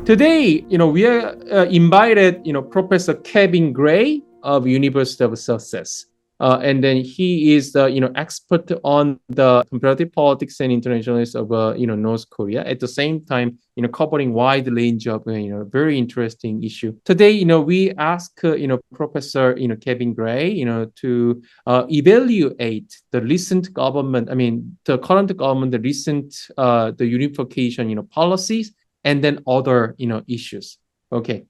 Today, we are invited, Professor Kevin Gray of University of Sussex. And then he is the, expert on the comparative politics and internationalism of, North Korea. At the same time, covering wide range of, very interesting issue. Today, we ask, Professor, Kevin Gray, to evaluate the recent government, the current government, the recent, the unification, policies, and then other, issues. Okay.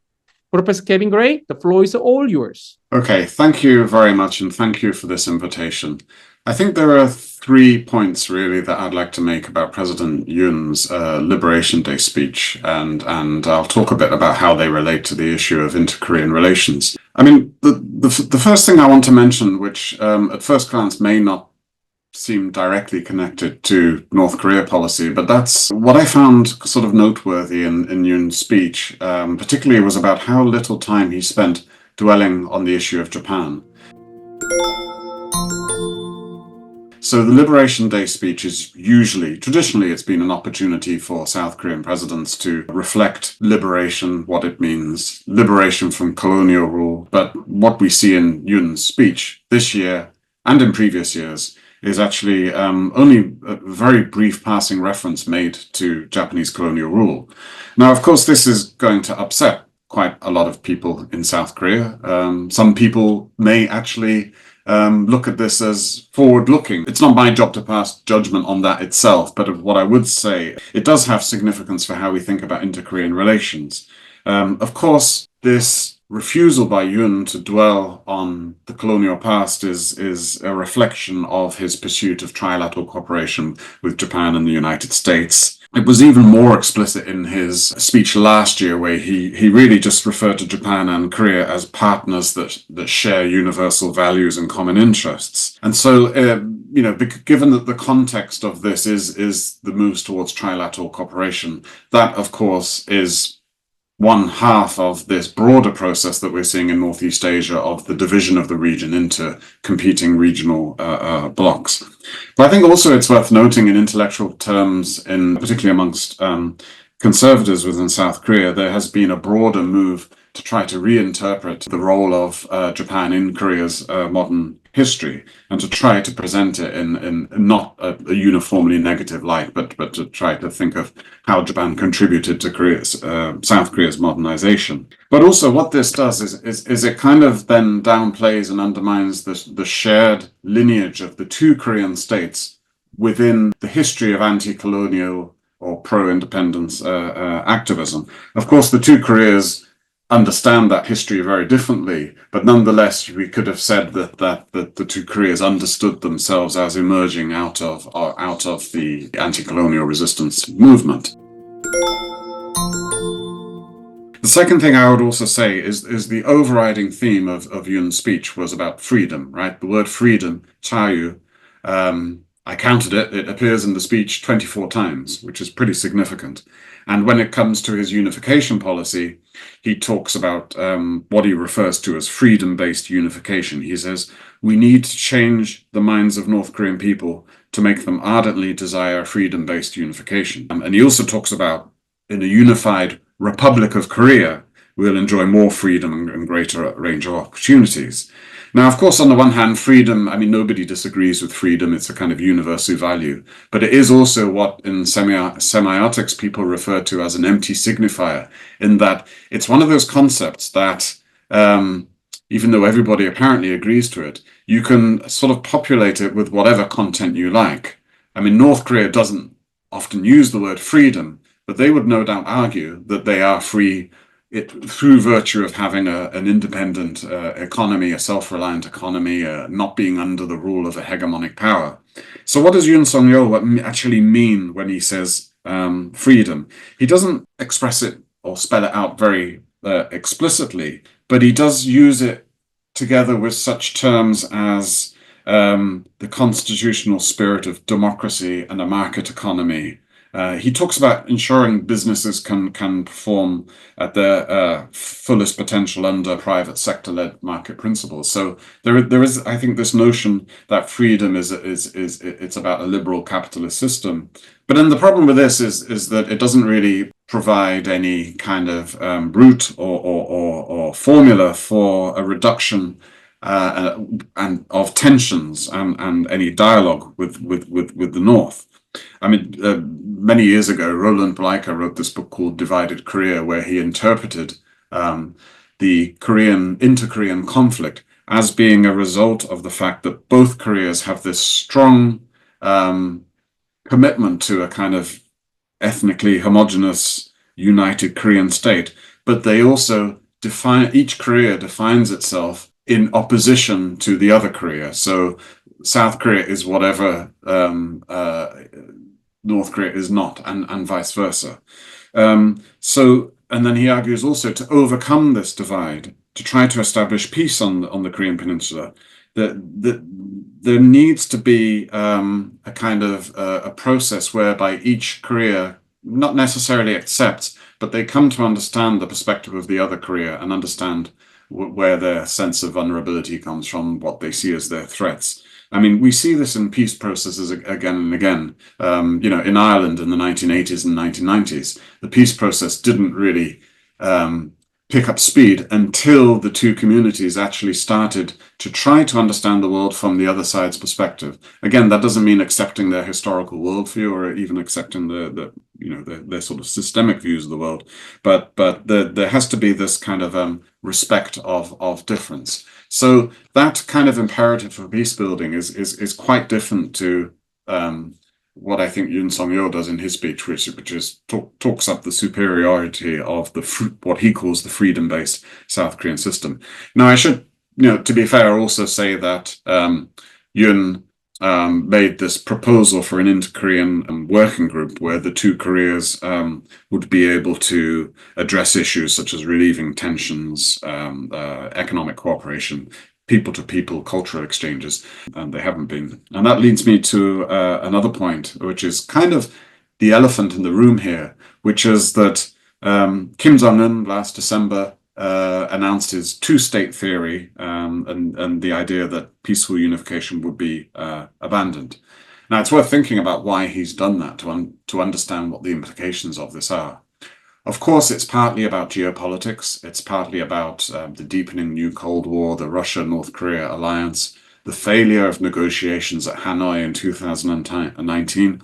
Professor Kevin Gray, the floor is all yours. Okay, thank you very much, and thank you for this invitation. I think there are 3 points really that I'd like to make about President Yoon's Liberation Day speech, and I'll talk a bit about how they relate to the issue of inter-Korean relations. The first thing I want to mention, which at first glance may not seem directly connected to North Korea policy, but that's what I found sort of noteworthy in Yoon's speech, particularly was about how little time he spent dwelling on the issue of Japan. So the Liberation Day speech is traditionally it's been an opportunity for South Korean presidents to reflect liberation, what it means, liberation from colonial rule. But what we see in Yoon's speech this year and in previous years is actually only a very brief passing reference made to Japanese colonial rule. Now, of course, this is going to upset quite a lot of people in South Korea. Some people may actually look at this as forward-looking. It's not my job to pass judgment on that itself, but what I would say, it does have significance for how we think about inter-Korean relations. Of course, this refusal by Yoon to dwell on the colonial past is a reflection of his pursuit of trilateral cooperation with Japan and the United States. It was even more explicit in his speech last year, where he really just referred to Japan and Korea as partners that share universal values and common interests. And so, given that the context of this is the moves towards trilateral cooperation, that, of course, is one half of this broader process that we're seeing in Northeast Asia of the division of the region into competing regional blocs. But I think also it's worth noting in intellectual terms, particularly amongst conservatives within South Korea, there has been a broader move to try to reinterpret the role of Japan in Korea's modern history, and to try to present it in not a uniformly negative light, but to try to think of how Japan contributed to South Korea's modernization. But also what this does is it kind of then downplays and undermines the shared lineage of the two Korean states within the history of anti-colonial or pro-independence activism. Of course, the two Koreas understand that history very differently, but nonetheless, we could have said that the two Koreas understood themselves as emerging out of the anti-colonial resistance movement. The second thing I would also say is the overriding theme of Yoon's speech was about freedom, right? The word freedom, 자유, I counted it. It appears in the speech 24 times, which is pretty significant. And when it comes to his unification policy, he talks about what he refers to as freedom-based unification. He says, we need to change the minds of North Korean people to make them ardently desire freedom-based unification. And he also talks about, in a unified Republic of Korea, we'll enjoy more freedom and greater range of opportunities. Now, of course, on the one hand, freedom, nobody disagrees with freedom. It's a kind of universal value. But it is also what in semiotics people refer to as an empty signifier, in that it's one of those concepts that, even though everybody apparently agrees to it, you can sort of populate it with whatever content you like. North Korea doesn't often use the word freedom, but they would no doubt argue that they are free through virtue of having an independent economy, a self-reliant economy, not being under the rule of a hegemonic power. So what does Yoon Suk-yeol actually mean when he says freedom? He doesn't express it or spell it out very explicitly, but he does use it together with such terms as the constitutional spirit of democracy and a market economy. He talks about ensuring businesses can perform at their fullest potential under private sector-led market principles. So there is, I think, this notion that freedom is it's about a liberal capitalist system. But then the problem with this is that it doesn't really provide any kind of route or formula for a reduction and of tensions and any dialogue with the North. I mean, many years ago, Roland Bleicher wrote this book called Divided Korea, where he interpreted the inter-Korean conflict as being a result of the fact that both Koreas have this strong commitment to a kind of ethnically homogenous, united Korean state, but they also each Korea defines itself in opposition to the other Korea. So South Korea is whatever North Korea is not, and vice versa. And then he argues also to overcome this divide, to try to establish peace on the Korean Peninsula, that there needs to be a kind of a process whereby each Korea not necessarily accepts, but they come to understand the perspective of the other Korea and understand where their sense of vulnerability comes from, what they see as their threats. I mean, we see this in peace processes again and again. In Ireland in the 1980s and 1990s, the peace process didn't really pick up speed until the two communities actually started to try to understand the world from the other side's perspective. Again, that doesn't mean accepting their historical worldview or even accepting their sort of systemic views of the world, but there has to be this kind of respect of difference. So that kind of imperative for peace building is quite different to what I think Yoon Song-yeol does in his speech, which talks up the superiority of what he calls the freedom-based South Korean system. Now, I should, to be fair, also say that Yoon made this proposal for an inter-Korean working group where the two Koreas would be able to address issues such as relieving tensions, economic cooperation, people-to-people cultural exchanges, and they haven't been. And that leads me to another point, which is kind of the elephant in the room here, which is that Kim Jong-un last December announced his two-state theory and the idea that peaceful unification would be abandoned. Now, it's worth thinking about why he's done that to understand what the implications of this are. Of course, it's partly about geopolitics. It's partly about the deepening new Cold War, the Russia-North Korea alliance, the failure of negotiations at Hanoi in 2019,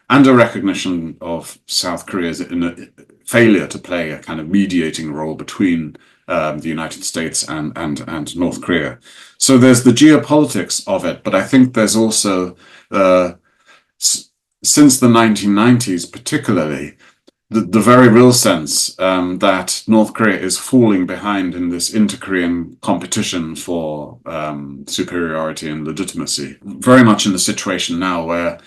and a recognition of South Korea's failure to play a kind of mediating role between the United States and North Korea. So there's the geopolitics of it, but I think there's also, since the 1990s particularly, the very real sense that North Korea is falling behind in this inter-Korean competition for superiority and legitimacy. Very much in the situation now where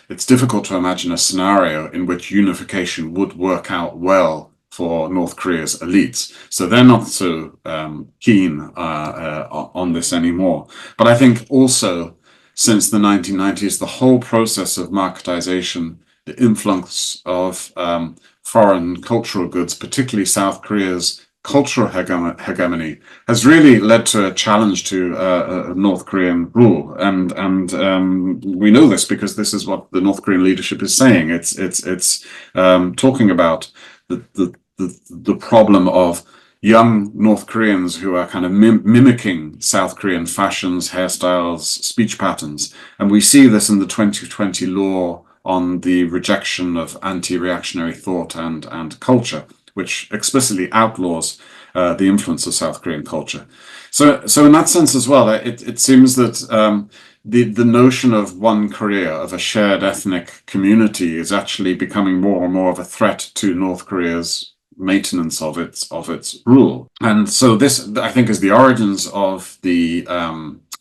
it's difficult to imagine a scenario in which unification would work out well for North Korea's elites. So they're not so keen on this anymore. But I think also since the 1990s, the whole process of marketization, the influence of foreign cultural goods, particularly South Korea's cultural hegemony, has really led to a challenge to North Korean rule. And we know this because this is what the North Korean leadership is saying. It's talking about the problem of young North Koreans who are kind of mimicking South Korean fashions, hairstyles, speech patterns. And we see this in the 2020 law on the rejection of anti-reactionary thought and culture, which explicitly outlaws the influence of South Korean culture. So in that sense as well, it seems that the notion of one Korea, of a shared ethnic community, is actually becoming more and more of a threat to North Korea's maintenance of its rule. And so this, I think, is the origins of the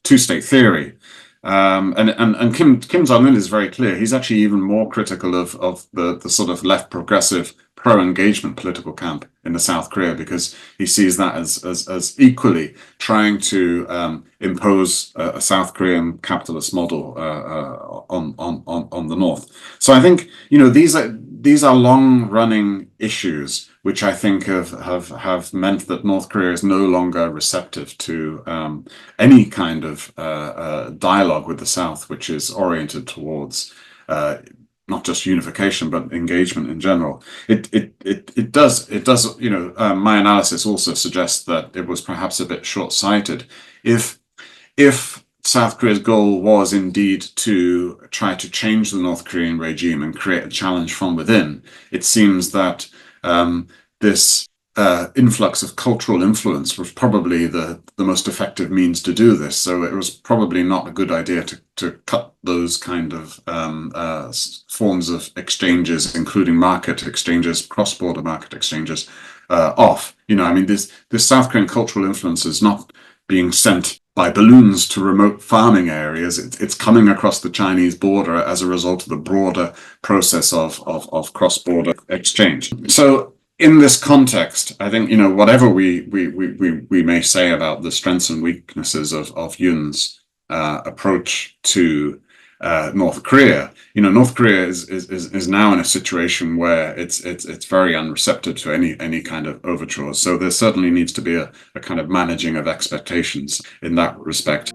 two-state theory. And Kim Jong-un is very clear. He's actually even more critical of the sort of left progressive pro-engagement political camp in the South Korea, because he sees that as equally trying to impose a South Korean capitalist model on the North. So I think these are long-running issues which I think have meant that North Korea is no longer receptive to any kind of dialogue with the South, which is oriented towards not just unification, but engagement in general. It does, my analysis also suggests that it was perhaps a bit short-sighted. If South Korea's goal was indeed to try to change the North Korean regime and create a challenge from within, it seems that this influx of cultural influence was probably the most effective means to do this. So it was probably not a good idea to cut those kind of forms of exchanges, including market exchanges, cross-border market exchanges, off. This South Korean cultural influence is not being sent by balloons to remote farming areas. It's coming across the Chinese border as a result of the broader process of cross-border exchange. So in this context, I think, whatever we may say about the strengths and weaknesses of Yoon's approach to North Korea, North Korea is now in a situation where it's very unreceptive to any kind of overtures. So there certainly needs to be a kind of managing of expectations in that respect.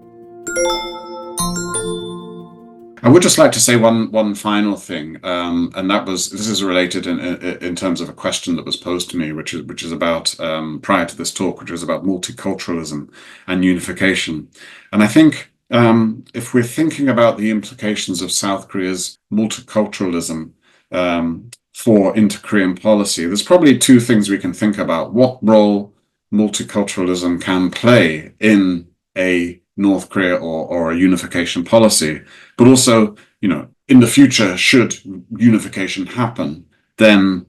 I would just like to say one final thing, and this is related in terms of a question that was posed to me, which is about prior to this talk, which is about multiculturalism and unification. And I think if we're thinking about the implications of South Korea's multiculturalism for inter-Korean policy, there's probably two things we can think about: what role multiculturalism can play in a North Korea or a unification policy, but also, in the future, should unification happen, then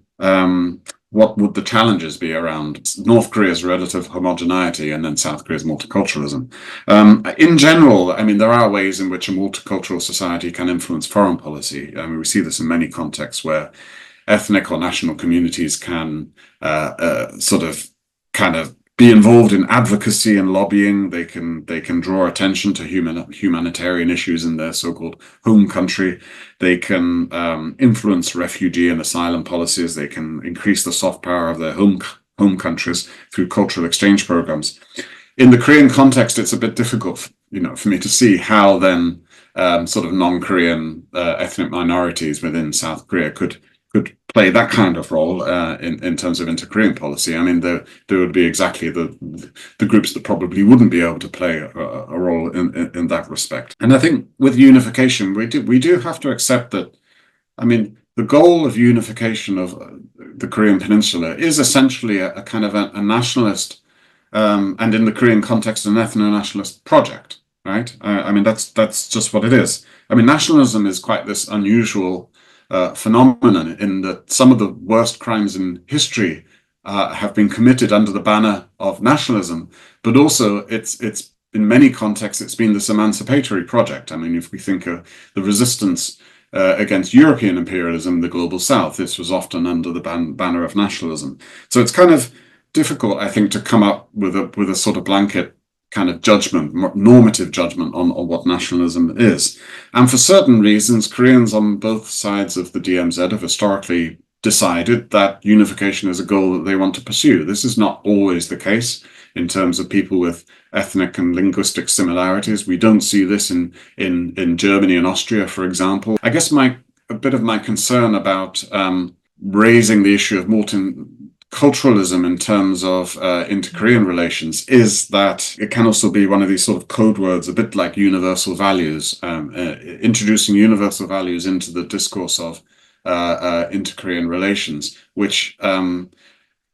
what would the challenges be around North Korea's relative homogeneity and then South Korea's multiculturalism? In general, there are ways in which a multicultural society can influence foreign policy. We see this in many contexts where ethnic or national communities can kind of be involved in advocacy and lobbying. They can draw attention to humanitarian issues in their so-called home country. They can influence refugee and asylum policies. They can increase the soft power of their home countries through cultural exchange programs. In the Korean context, it's a bit difficult, for me to see how then sort of non-Korean ethnic minorities within South Korea could play that kind of role in terms of inter-Korean policy. There would be exactly the groups that probably wouldn't be able to play a role in that respect. And I think with unification, we do have to accept that, the goal of unification of the Korean Peninsula is essentially a kind of a nationalist, and in the Korean context, an ethno-nationalist project, right? That's just what it is. Nationalism is quite this unusual phenomenon in that some of the worst crimes in history have been committed under the banner of nationalism, but also it's in many contexts it's been this emancipatory project. If we think of the resistance against European imperialism, the global South, this was often under the banner of nationalism. So it's kind of difficult, I think, to come up with a sort of blanket kind of judgment, normative judgment on what nationalism is. And for certain reasons, Koreans on both sides of the DMZ have historically decided that unification is a goal that they want to pursue. This is not always the case in terms of people with ethnic and linguistic similarities. We don't see this in Germany and Austria, for example. I guess a bit of my concern about raising the issue of multiculturalism in terms of inter-Korean relations is that it can also be one of these sort of code words, a bit like universal values, introducing universal values into the discourse of inter-Korean relations, which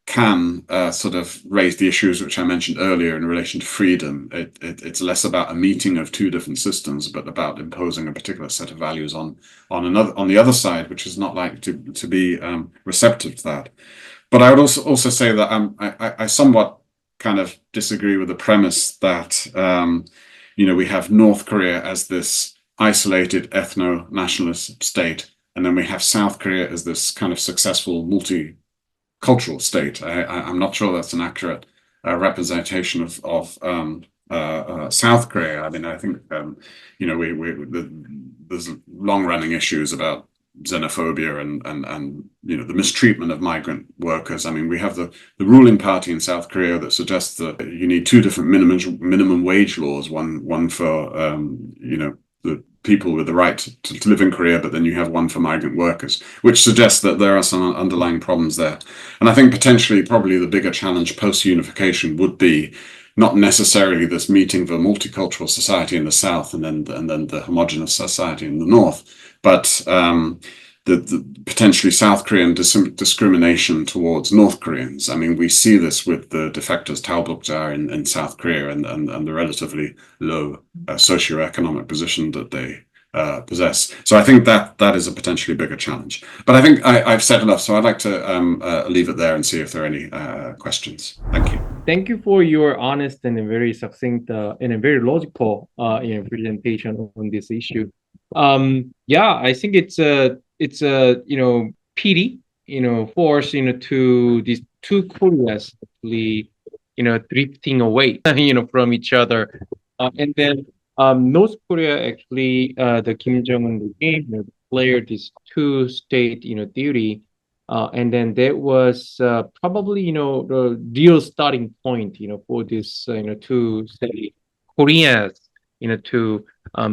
can sort of raise the issues which I mentioned earlier in relation to freedom. It's less about a meeting of two different systems, but about imposing a particular set of values on the other side, which is not likely to be receptive to that. But I would also say that I somewhat kind of disagree with the premise that we have North Korea as this isolated ethno-nationalist state, and then we have South Korea as this kind of successful multicultural state. I'm not sure that's an accurate representation of South Korea. I think there's long-running issues about xenophobia and the mistreatment of migrant workers. We have the ruling party in South Korea that suggests that you need two different minimum wage laws, one for the people with the right to live in Korea, but then you have one for migrant workers, which suggests that there are some underlying problems there. And I think potentially, probably the bigger challenge post-unification would be not necessarily this meeting of a multicultural society in the south and then the homogenous society in the north, but the potentially South Korean discrimination towards North Koreans. I mean, we see this with the defectors Taobokjar in South Korea and the relatively low socioeconomic position that they possess. So I think that is a potentially bigger challenge. But I think I've said enough, so I'd like to leave it there and see if there are any questions. Thank you. Thank you for your honest and very succinct and a very logical presentation on this issue. Yeah, I think it's a pity for us to these two Koreas actually drifting away from each other, and then North Korea actually the Kim Jong-un regime declared this two-state theory. And then that was probably, the real starting point, for this, to say Koreans, to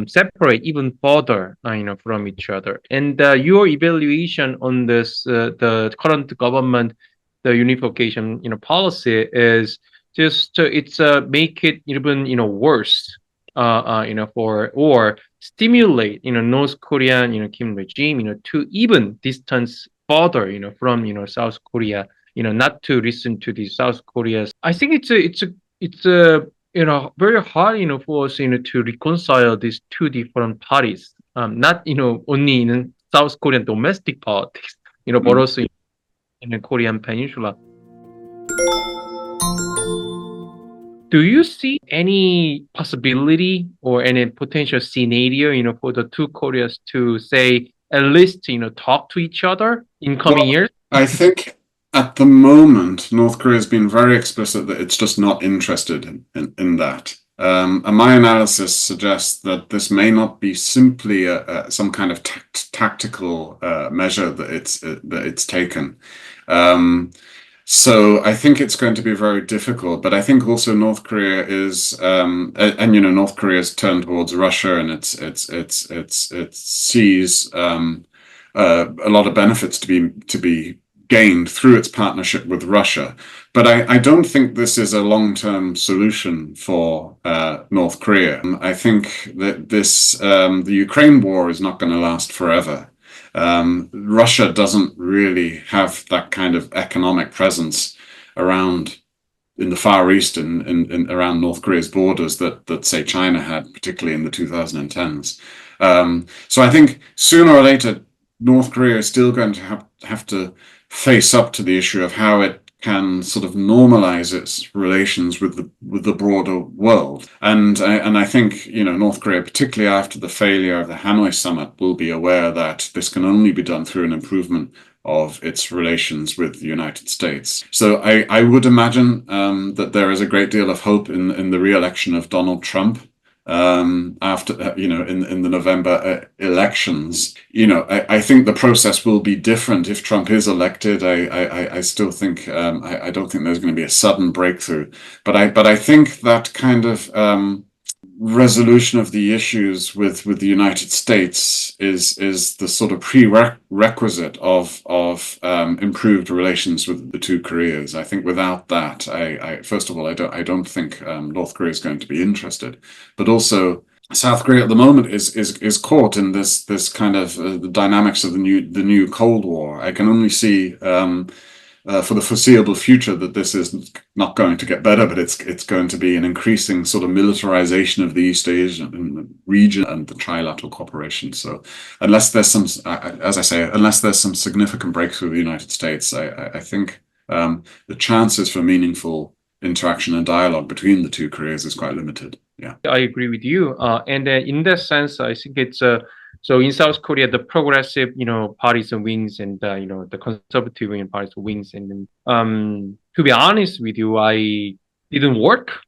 separate even further, from each other. And your evaluation on this, the current government, the unification, policy is just it's make it even worse, for or stimulate North Korean Kim regime to even distance further from South Korea, not to listen to the South Korea's. I think it's a very hard for us to reconcile these two different parties, not only in South Korean domestic politics, but also in the Korean peninsula. Do you see any possibility or any potential scenario, for the two Koreas to say at least, talk to each other in coming years? I think at the moment, North Korea has been very explicit that it's just not interested in that. And my analysis suggests that this may not be simply some kind of tactical measure that it's taken. So I think it's going to be very difficult, but I think also North Korea is, North Korea's turned towards Russia, and it sees a lot of benefits to be gained through its partnership with Russia. But I don't think this is a long-term solution for North Korea. I think that the Ukraine war is not going to last forever. Russia doesn't really have that kind of economic presence around in the Far East and around North Korea's borders that say China had, particularly in the 2010s. So I think sooner or later, North Korea is still going to have to face up to the issue of how it can sort of normalize its relations with the broader world. And I think, North Korea, particularly after the failure of the Hanoi summit, will be aware that this can only be done through an improvement of its relations with the United States. So I would imagine that there is a great deal of hope in the re-election of Donald Trump after in the November elections. I think the process will be different if Trump is elected. I still think I don't think there's going to be a sudden breakthrough, but I think that kind of resolution of the issues with the United States is the sort of prerequisite of improved relations with the two Koreas. I think without that, I first of all, I don't think North Korea is going to be interested, but also South Korea at the moment is caught in this kind of the dynamics of the new Cold War. I can only see for the foreseeable future that this is not going to get better, but it's going to be an increasing sort of militarization of the East Asian region and the trilateral cooperation. So unless there's some, as I say, unless there's some significant breakthrough in the United States, I think the chances for meaningful interaction and dialogue between the two Koreas is quite limited. Yeah, I agree with you. And in that sense, I think it's so in South Korea, the progressive, parties wings, and the conservative wing parties wings. And to be honest with you, I didn't work.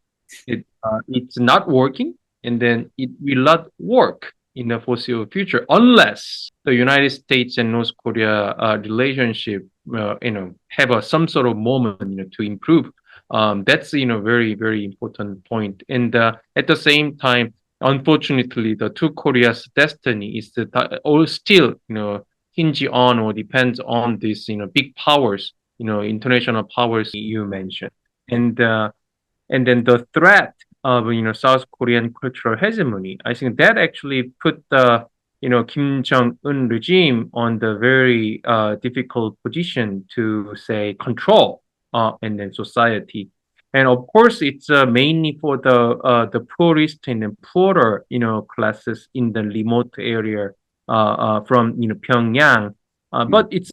It's not working, and then it will not work in the foreseeable future unless the United States and North Korea relationship, have some sort of moment, to improve. That's very, very important point. And at the same time, unfortunately, the two Korea's destiny is all still, hinge on or depends on these, big powers, international powers you mentioned. And then the threat of South Korean cultural hegemony, I think that actually put the Kim Jong-un regime on the very difficult position to say control and then society. And of course, it's mainly for the poorest and then poorer classes in the remote area from Pyongyang, but it's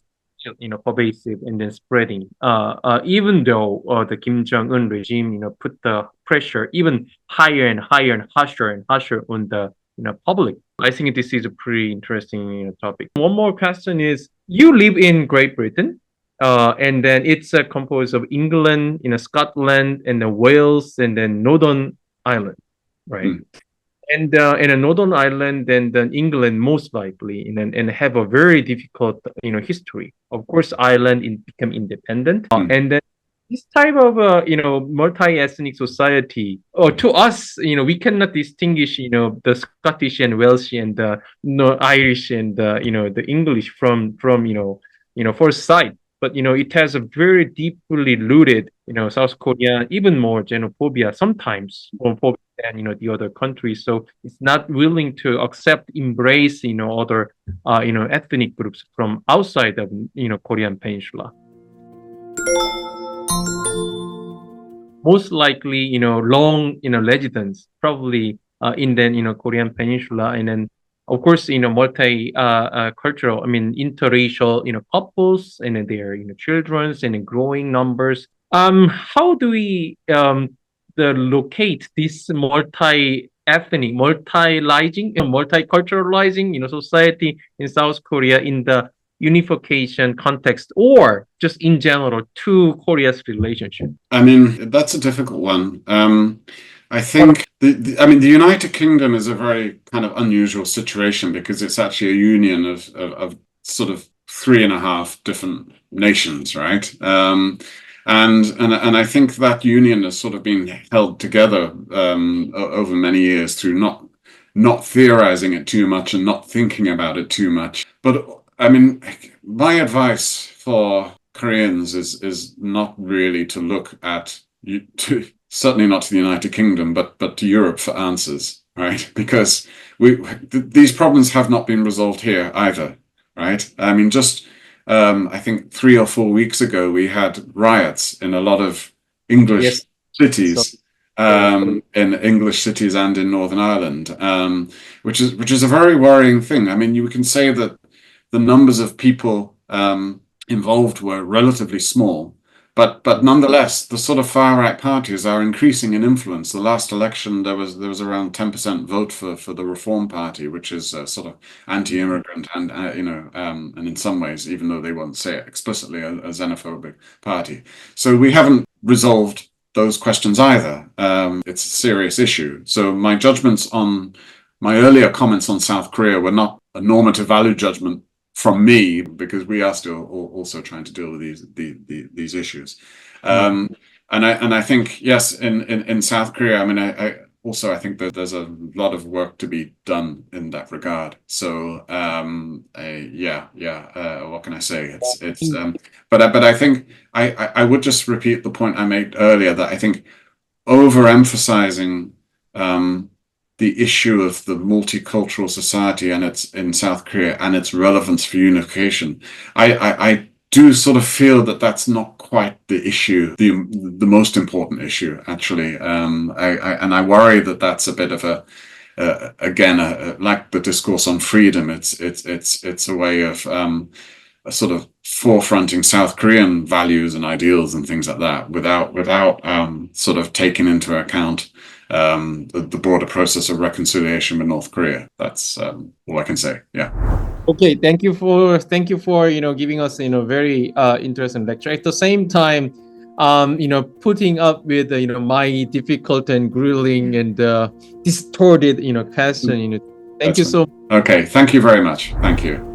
pervasive and then spreading. Even though the Kim Jong Un regime put the pressure even higher and higher and harsher on the public. I think this is a pretty interesting topic. One more question is: you live in Great Britain, and then it's composed of England, Scotland, and then Wales, and then Northern Ireland, right? And in a Northern Ireland, then England most likely, and have a very difficult, history. Of course, Ireland became independent, and then this type of, multi-ethnic society, or to us, we cannot distinguish, the Scottish and Welsh and the Irish and the English from first sight. But it has a very deeply rooted, South Korea, even more xenophobia sometimes, homophobia than the other countries. So it's not willing to accept, embrace, other, ethnic groups from outside of Korean Peninsula. Most likely, long, residence probably in the Korean Peninsula, and then of course, multi cultural, interracial, couples and their, children and growing numbers. How do we locate this multi-ethnic, multiculturalizing, society in South Korea in the unification context, or just in general to Korea's relationship? That's a difficult one. I think the United Kingdom is a very kind of unusual situation because it's actually a union of sort of 3.5 different nations, right? And I think that union has sort of been held together over many years through not theorizing it too much and not thinking about it too much. But my advice for Koreans is not really to look at certainly not to the United Kingdom, but to Europe for answers, right? Because these problems have not been resolved here either, right? I think 3 or 4 weeks ago, we had riots in a lot of English cities, in English cities and in Northern Ireland, which is a very worrying thing. You can say that the numbers of people involved were relatively small, but nonetheless, the sort of far-right parties are increasing in influence. The last election, there was around 10% vote for the Reform Party, which is sort of anti-immigrant and and in some ways, even though they won't say it explicitly, a xenophobic party. So we haven't resolved those questions either. It's a serious issue. So my earlier comments on South Korea were not a normative value judgment from me, because we are still also trying to deal with these issues. And I think, yes, in South Korea, I think that there's a lot of work to be done in that regard. So what can I say? But I think I would just repeat the point I made earlier, that I think overemphasizing the issue of the multicultural society and in South Korea and its relevance for unification, I do sort of feel that that's not quite the issue, the most important issue, actually. I worry that that's a bit of like the discourse on freedom. It's a way of sort of forefronting South Korean values and ideals and things like that without sort of taking into account the broader process of reconciliation with North Korea. That's all I can say. Yeah. Okay, thank you for giving us very interesting lecture. At the same time, putting up with my difficult and grueling and distorted question. Thank you so much. Okay, thank you very much. Thank you.